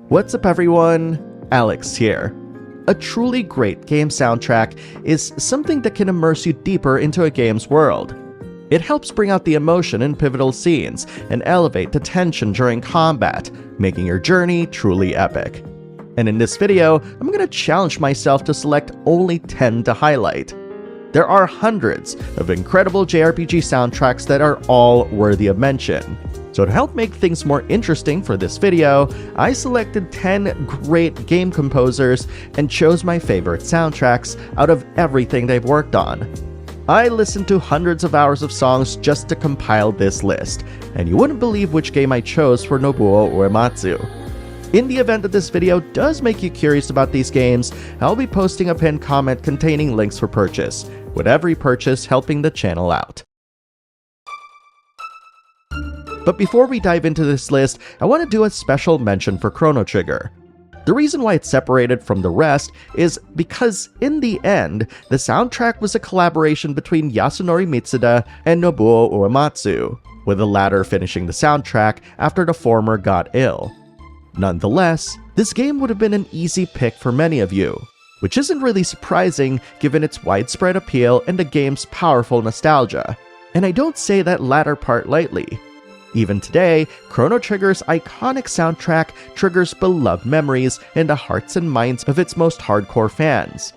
What's up everyone, Alex here. A truly great game soundtrack is something that can immerse you deeper into a game's world. It helps bring out the emotion in pivotal scenes and elevate the tension during combat, making your journey truly epic. And in this video, I'm going to challenge myself to select only 10 to highlight. There are hundreds of incredible JRPG soundtracks that are all worthy of mention. So to help make things more interesting for this video, I selected 10 great game composers and chose my favorite soundtracks out of everything they've worked on. I listened to hundreds of hours of songs just to compile this list, and you wouldn't believe which game I chose for Nobuo Uematsu. In the event that this video does make you curious about these games, I'll be posting a pinned comment containing links for purchase, with every purchase helping the channel out. But before we dive into this list, I want to do a special mention for Chrono Trigger. The reason why it's separated from the rest is because, in the end, the soundtrack was a collaboration between Yasunori Mitsuda and Nobuo Uematsu, with the latter finishing the soundtrack after the former got ill. Nonetheless, this game would have been an easy pick for many of you, which isn't really surprising given its widespread appeal and the game's powerful nostalgia. And I don't say that latter part lightly. Even today, Chrono Trigger's iconic soundtrack triggers beloved memories in the hearts and minds of its most hardcore fans.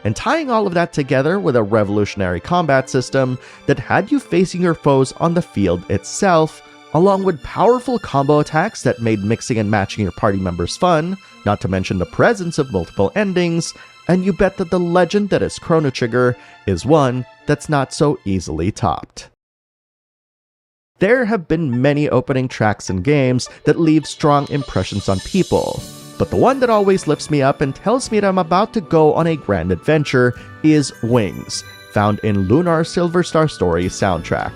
And tying all of that together with a revolutionary combat system that had you facing your foes on the field itself, along with powerful combo attacks that made mixing and matching your party members fun, not to mention the presence of multiple endings, and you bet that the legend that is Chrono Trigger is one that's not so easily topped. There have been many opening tracks in games that leave strong impressions on people, but the one that always lifts me up and tells me that I'm about to go on a grand adventure is Wings, found in Lunar Silver Star Story soundtrack.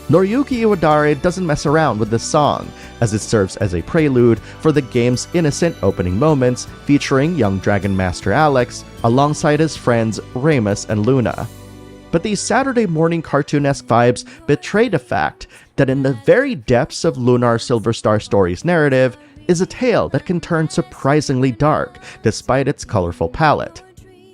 Noriyuki Iwadare doesn't mess around with this song, as it serves as a prelude for the game's innocent opening moments featuring young Dragon Master Alex alongside his friends Remus and Luna. But these Saturday morning cartoon-esque vibes betray the fact that in the very depths of Lunar Silver Star Story's narrative is a tale that can turn surprisingly dark despite its colorful palette.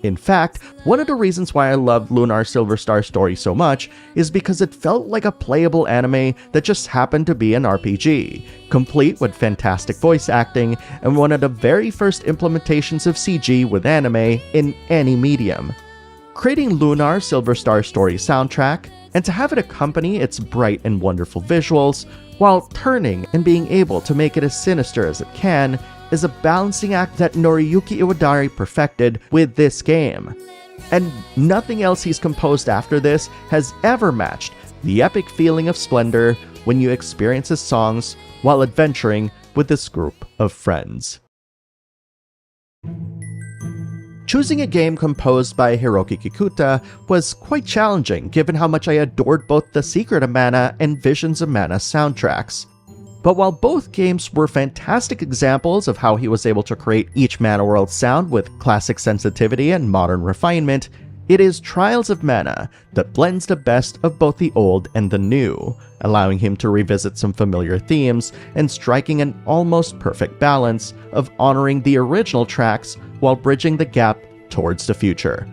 In fact, one of the reasons why I loved Lunar Silver Star Story so much is because it felt like a playable anime that just happened to be an RPG, complete with fantastic voice acting and one of the very first implementations of CG with anime in any medium. Creating Lunar Silver Star Story soundtrack, and to have it accompany its bright and wonderful visuals, while turning and being able to make it as sinister as it can, is a balancing act that Noriyuki Iwadare perfected with this game. And nothing else he's composed after this has ever matched the epic feeling of splendor when you experience his songs while adventuring with this group of friends. Choosing a game composed by Hiroki Kikuta was quite challenging given how much I adored both the Secret of Mana and Visions of Mana soundtracks. But while both games were fantastic examples of how he was able to create each Mana world sound with classic sensitivity and modern refinement, it is Trials of Mana that blends the best of both the old and the new, allowing him to revisit some familiar themes and striking an almost perfect balance of honoring the original tracks while bridging the gap towards the future.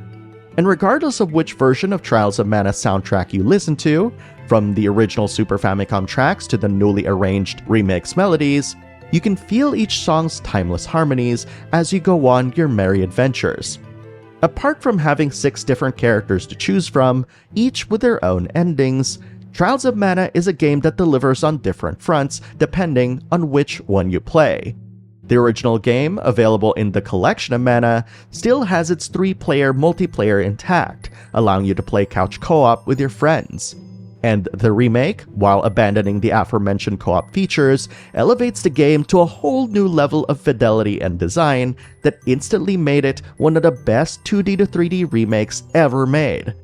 And regardless of which version of Trials of Mana soundtrack you listen to, from the original Super Famicom tracks to the newly arranged remix melodies, you can feel each song's timeless harmonies as you go on your merry adventures. Apart from having 6 different characters to choose from, each with their own endings, Trials of Mana is a game that delivers on different fronts depending on which one you play. The original game, available in the Collection of Mana, still has its 3-player multiplayer intact, allowing you to play couch co-op with your friends. And the remake, while abandoning the aforementioned co-op features, elevates the game to a whole new level of fidelity and design that instantly made it one of the best 2D to 3D remakes ever made.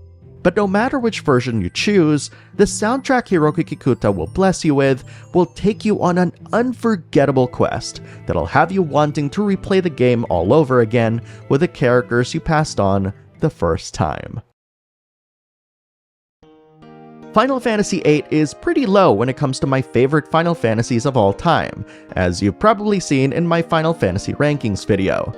But no matter which version you choose, the soundtrack Hiroki Kikuta will bless you with will take you on an unforgettable quest that'll have you wanting to replay the game all over again with the characters you passed on the first time. Final Fantasy VIII is pretty low when it comes to my favorite Final Fantasies of all time, as you've probably seen in my Final Fantasy rankings video.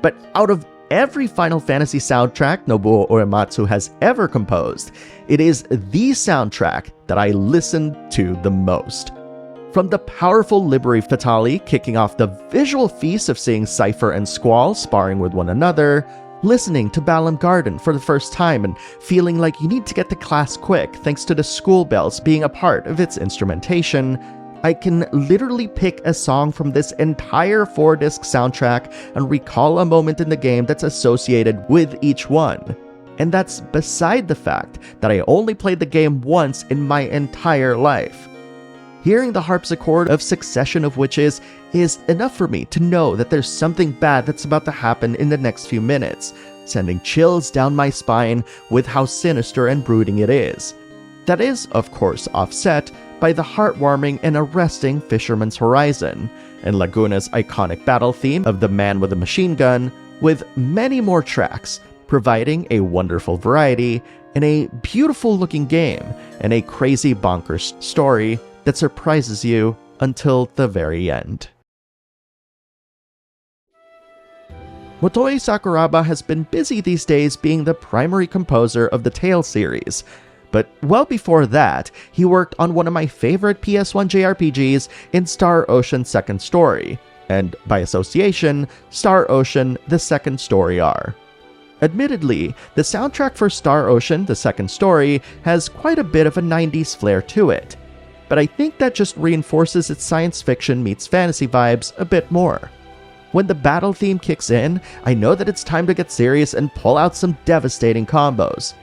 But out of every Final Fantasy soundtrack Nobuo Uematsu has ever composed, it is the soundtrack that I listened to the most. From the powerful Liberi Fatali kicking off the visual feast of seeing Cypher and Squall sparring with one another, listening to Balam Garden for the first time and feeling like you need to get to class quick thanks to the school bells being a part of its instrumentation, I can literally pick a song from this entire 4-disc soundtrack and recall a moment in the game that's associated with each one. And that's beside the fact that I only played the game once in my entire life. Hearing the harpsichord of Succession of Witches is enough for me to know that there's something bad that's about to happen in the next few minutes, sending chills down my spine with how sinister and brooding it is. That is, of course, offset by the heartwarming and arresting Fisherman's Horizon, and Laguna's iconic battle theme of the man with a machine gun, with many more tracks, providing a wonderful variety in a beautiful looking game and a crazy bonkers story that surprises you until the very end. Motoi Sakuraba has been busy these days being the primary composer of the Tales series, but well before that, he worked on one of my favorite PS1 JRPGs in Star Ocean Second Story, and by association, Star Ocean The Second Story R. Admittedly, the soundtrack for Star Ocean The Second Story has quite a bit of a 90s flair to it, but I think that just reinforces its science fiction meets fantasy vibes a bit more. When the battle theme kicks in, I know that it's time to get serious and pull out some devastating combos.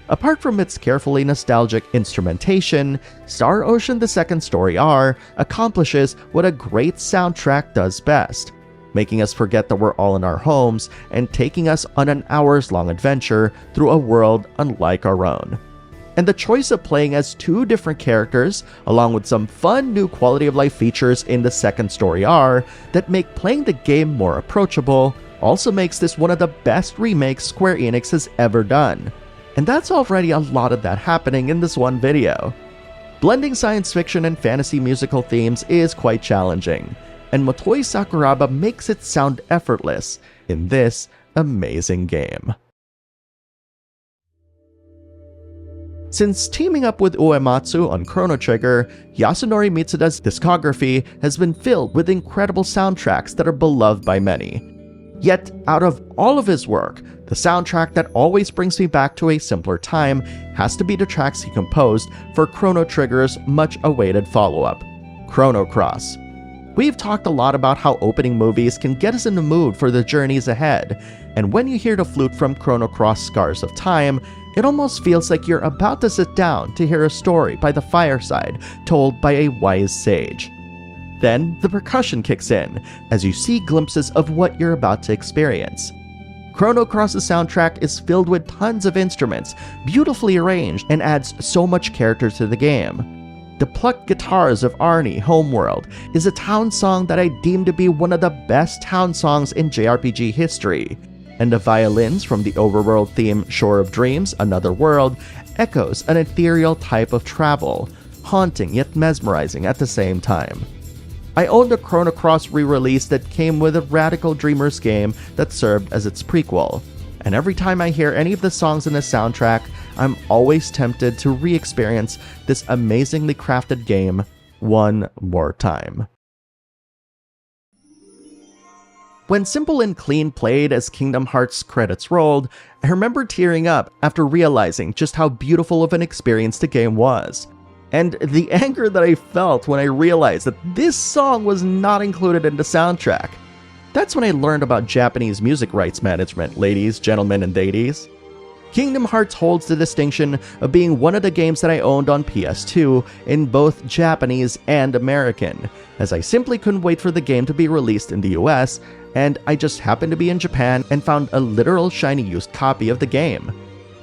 Apart from its carefully nostalgic instrumentation, Star Ocean The Second Story R accomplishes what a great soundtrack does best, making us forget that we're all in our homes and taking us on an hours-long adventure through a world unlike our own. And the choice of playing as two different characters, along with some fun new quality of life features in the Second Story R that make playing the game more approachable, also makes this one of the best remakes Square Enix has ever done. And that's already a lot of that happening in this one video. Blending science fiction and fantasy musical themes is quite challenging, and Motoi Sakuraba makes it sound effortless in this amazing game. Since teaming up with Uematsu on Chrono Trigger, Yasunori Mitsuda's discography has been filled with incredible soundtracks that are beloved by many. Yet, out of all of his work, the soundtrack that always brings me back to a simpler time has to be the tracks he composed for Chrono Trigger's much-awaited follow-up, Chrono Cross. We've talked a lot about how opening movies can get us in the mood for the journeys ahead, and when you hear the flute from Chrono Cross Scars of Time, it almost feels like you're about to sit down to hear a story by the fireside told by a wise sage. Then, the percussion kicks in, as you see glimpses of what you're about to experience. Chrono Cross's soundtrack is filled with tons of instruments, beautifully arranged, and adds so much character to the game. The plucked guitars of Arnie Homeworld is a town song that I deem to be one of the best town songs in JRPG history, and the violins from the overworld theme Shore of Dreams, Another World echoes an ethereal type of travel, haunting yet mesmerizing at the same time. I owned a Chrono Cross re-release that came with a Radical Dreamers game that served as its prequel, and every time I hear any of the songs in the soundtrack, I'm always tempted to re-experience this amazingly crafted game one more time. When Simple and Clean played as Kingdom Hearts credits rolled, I remember tearing up after realizing just how beautiful of an experience the game was. And the anger that I felt when I realized that this song was not included in the soundtrack. That's when I learned about Japanese music rights management, ladies, gentlemen, and ladies. Kingdom Hearts holds the distinction of being one of the games that I owned on PS2 in both Japanese and American, as I simply couldn't wait for the game to be released in the US, and I just happened to be in Japan and found a literal shiny used copy of the game.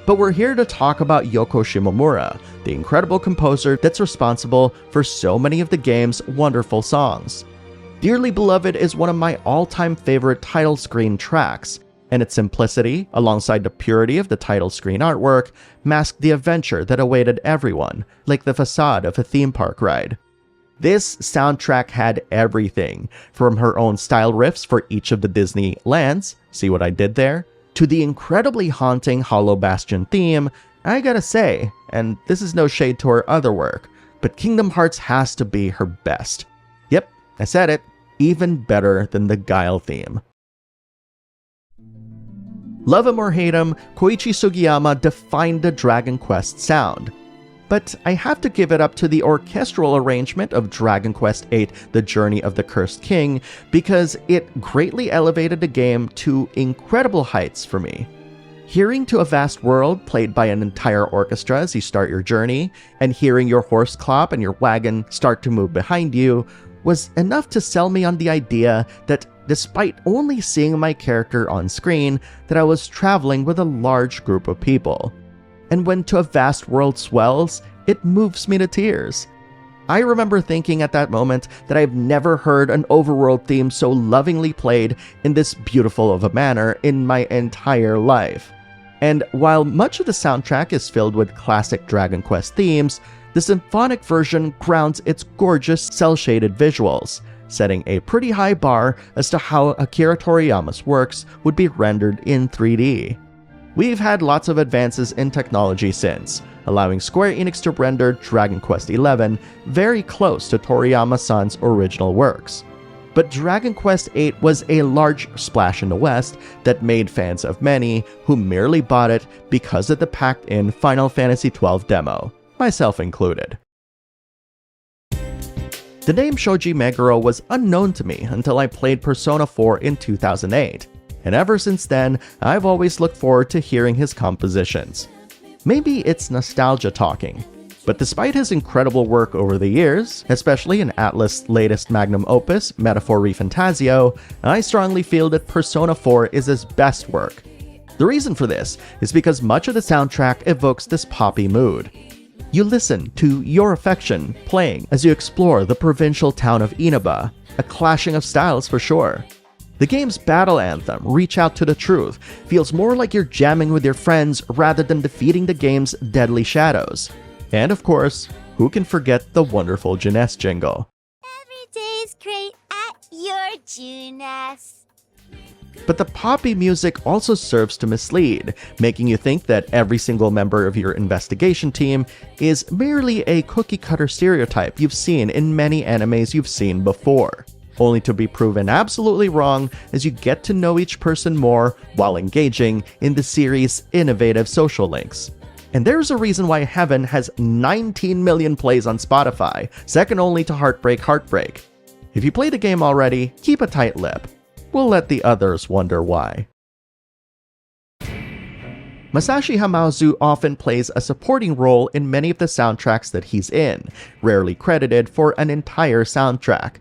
But we're here to talk about Yoko Shimomura, the incredible composer that's responsible for so many of the game's wonderful songs. Dearly Beloved is one of my all-time favorite title screen tracks, and its simplicity, alongside the purity of the title screen artwork, masked the adventure that awaited everyone, like the facade of a theme park ride. This soundtrack had everything, from her own style riffs for each of the Disney lands, see what I did there, to the incredibly haunting Hollow Bastion theme. I gotta say, and this is no shade to her other work, but Kingdom Hearts has to be her best. Yep, I said it, even better than the Guile theme. Love him or hate him, Koichi Sugiyama defined the Dragon Quest sound. But I have to give it up to the orchestral arrangement of Dragon Quest VIII: The Journey of the Cursed King, because it greatly elevated the game to incredible heights for me. Hearing To a Vast World played by an entire orchestra as you start your journey, and hearing your horse clop and your wagon start to move behind you, was enough to sell me on the idea that despite only seeing my character on screen, that I was traveling with a large group of people. And when To a Vast World swells, it moves me to tears. I remember thinking at that moment that I've never heard an overworld theme so lovingly played in this beautiful of a manner in my entire life. And while much of the soundtrack is filled with classic Dragon Quest themes, the symphonic version grounds its gorgeous cel-shaded visuals, setting a pretty high bar as to how Akira Toriyama's works would be rendered in 3D. We've had lots of advances in technology since, allowing Square Enix to render Dragon Quest XI very close to Toriyama-san's original works. But Dragon Quest VIII was a large splash in the West that made fans of many who merely bought it because of the packed-in Final Fantasy XII demo, myself included. The name Shoji Meguro was unknown to me until I played Persona 4 in 2008, and ever since then, I've always looked forward to hearing his compositions. Maybe it's nostalgia talking, but despite his incredible work over the years, especially in Atlus' latest magnum opus, Metaphor ReFantasio, I strongly feel that Persona 4 is his best work. The reason for this is because much of the soundtrack evokes this poppy mood. You listen to Your Affection playing as you explore the provincial town of Inaba, a clashing of styles for sure. The game's battle anthem, Reach Out to the Truth, feels more like you're jamming with your friends rather than defeating the game's deadly shadows. And of course, who can forget the wonderful Junes jingle? Every day's great at your Junes. But the poppy music also serves to mislead, making you think that every single member of your investigation team is merely a cookie-cutter stereotype you've seen in many animes you've seen before, only to be proven absolutely wrong as you get to know each person more while engaging in the series' innovative social links. And there's a reason why Heaven has 19 million plays on Spotify, second only to Heartbreak. If you play the game already, keep a tight lip. We'll let the others wonder why. Masashi Hamauzu often plays a supporting role in many of the soundtracks that he's in, rarely credited for an entire soundtrack.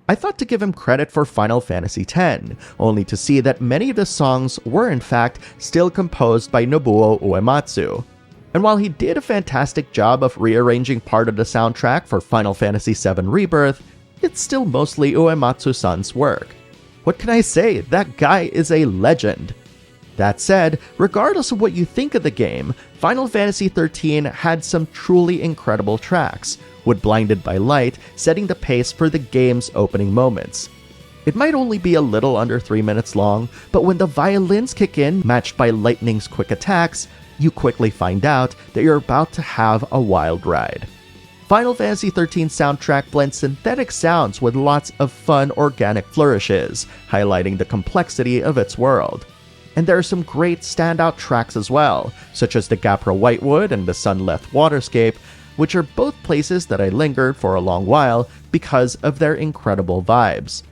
I thought to give him credit for Final Fantasy X, only to see that many of the songs were in fact still composed by Nobuo Uematsu. And while he did a fantastic job of rearranging part of the soundtrack for Final Fantasy VII Rebirth, it's still mostly Uematsu-san's work. What can I say? That guy is a legend. That said, regardless of what you think of the game, Final Fantasy XIII had some truly incredible tracks, with Blinded by Light setting the pace for the game's opening moments. It might only be a little under 3 minutes long, but when the violins kick in, matched by lightning's quick attacks, you quickly find out that you're about to have a wild ride. Final Fantasy XIII's soundtrack blends synthetic sounds with lots of fun organic flourishes, highlighting the complexity of its world. And there are some great standout tracks as well, such as the Gapra Whitewood and the Sunleth Waterscape, which are both places that I lingered for a long while because of their incredible vibes.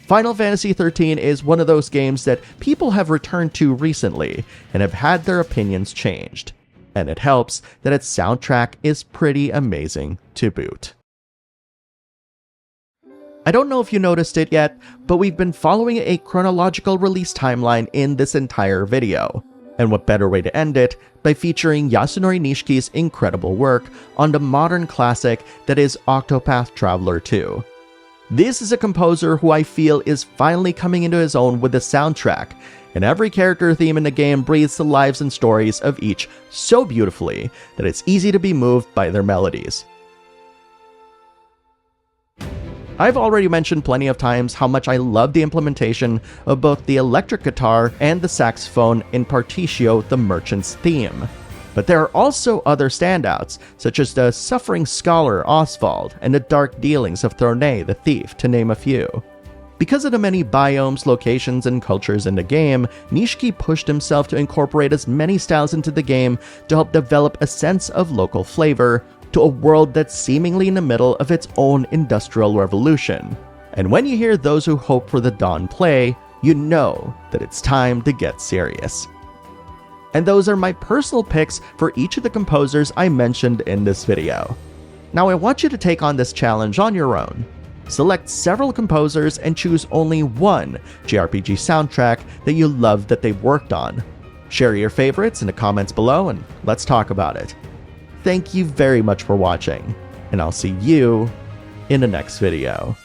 Final Fantasy XIII is one of those games that people have returned to recently and have had their opinions changed. And it helps that its soundtrack is pretty amazing to boot. I don't know if you noticed it yet, but we've been following a chronological release timeline in this entire video. And what better way to end it by featuring Yasunori Nishiki's incredible work on the modern classic that is Octopath Traveler 2. This is a composer who I feel is finally coming into his own with the soundtrack, and every character theme in the game breathes the lives and stories of each so beautifully that it's easy to be moved by their melodies. I've already mentioned plenty of times how much I love the implementation of both the electric guitar and the saxophone in Particio the Merchant's theme. But there are also other standouts, such as the suffering scholar Oswald and the dark dealings of Thornay the thief, to name a few. Because of the many biomes, locations, and cultures in the game, Nishiki pushed himself to incorporate as many styles into the game to help develop a sense of local flavor to a world that's seemingly in the middle of its own industrial revolution. And when you hear Those Who Hope for the Dawn play, you know that it's time to get serious. And those are my personal picks for each of the composers I mentioned in this video. Now I want you to take on this challenge on your own. Select several composers and choose only one JRPG soundtrack that you love that they've worked on. Share your favorites in the comments below and let's talk about it. Thank you very much for watching, and I'll see you in the next video.